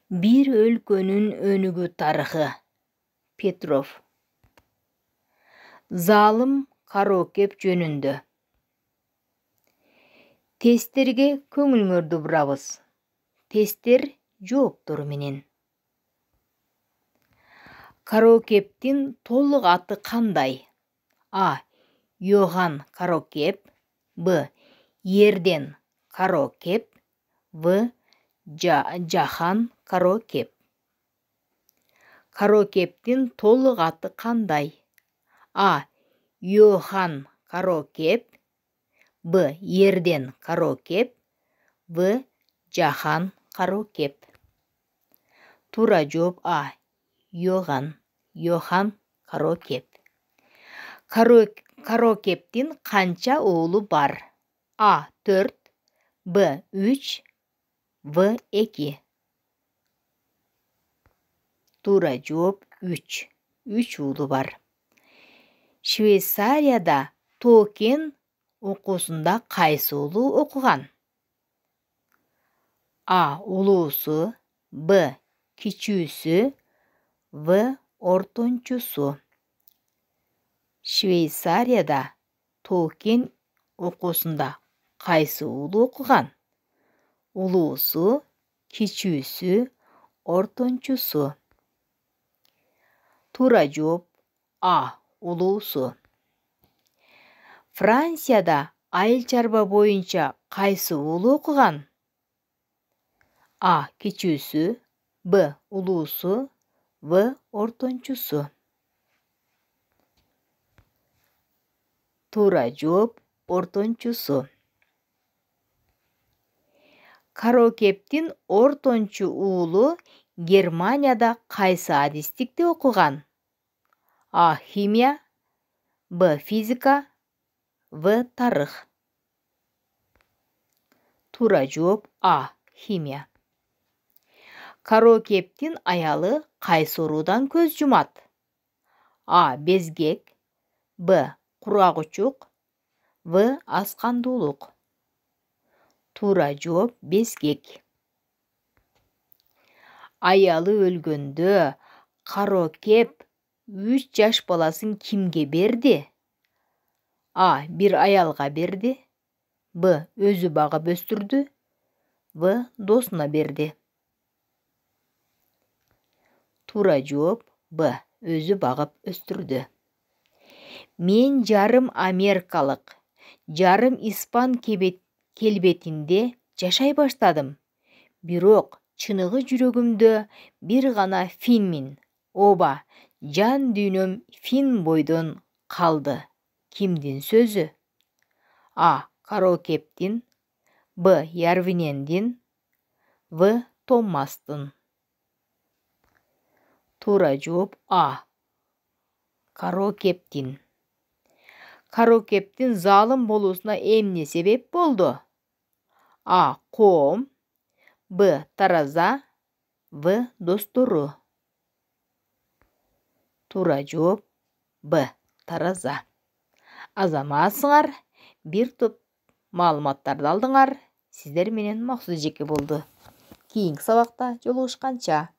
Bir өлkөнүн өнүгүү тарыхы. Петров. Залым Кароокеп жөнүндө. Тесттерге көңүлүңөрдү бурабыз. Тесттер жооптору менен. Кароокептин толук аты кандай? А. Йохан Кароокеп. Б. Ерден Кароокеп. В. Жахан Кароокеп. Кароокептин толук аты кандай? А. Йохан Кароокеп. Б. Ерден Кароокеп. В. Жахан Кароокеп. Туура жооп А. Йохан Кароокеп. Кароокептин канча уулу бар? А. 4. Б. 3. В. 2. Туура жооп 3. 3 уулу бар. Швейцарияда Тоокен окуусунда кайсы уулу окуган? А. Улуусу. Б. Кичүүсү. В. Ортончусу. Швейцарияда Тоокен окуусунда кайсы уулу окуган? Улуусу, кичүүсү, ортончусу. Туура жооп А. Улуусу. Францияда айыл чарба боюнча кайсы уулу окуган? А. Кичүүсү. Б. Улуусу. В. Ортончусу. Туура жооп ортончусу. Кароокептин ортончу уулу Германияда кайсы адистикти окуган? А. Химия. Б. Физика. В. Тарых. Туура жооп А. Химия. Кароокептин аялы кайсы уруудан көз жумат? А. Безгек. Б. Курагучук. В. Аскандуулук. Туура жооп безгек. Аялы өлгөндө Кароокеп 3 жаш баласын кимге берди? А. Бир аялга берди. Б. Өзү багып өстүрдү. В. Досуна берди. Туура жооп Б. Өзү багып өстүрдү. Мен жарым америкалык, жарым испан келбетинде жашай баштадым. Бирок чыныгы жүрөгүмдө бир гана финмин. Оба, жан дүйнөм фин бойдон калды. Кимдин сөзү? А. Кароокептин. Б. Ярвинендин. В. Томмастын. Туура жооп А. Кароокептин. Кароокептин залым болуусуна эмне себеп болду? А. Коом. Б. Тараза. В. Достору. Туура жооп Б. Тараза. Азаматсыңар, бир топ маалыматтарды алдыңар. Сиздер менен Максут эжеке болду. Кийинки сабакта жолугушканча.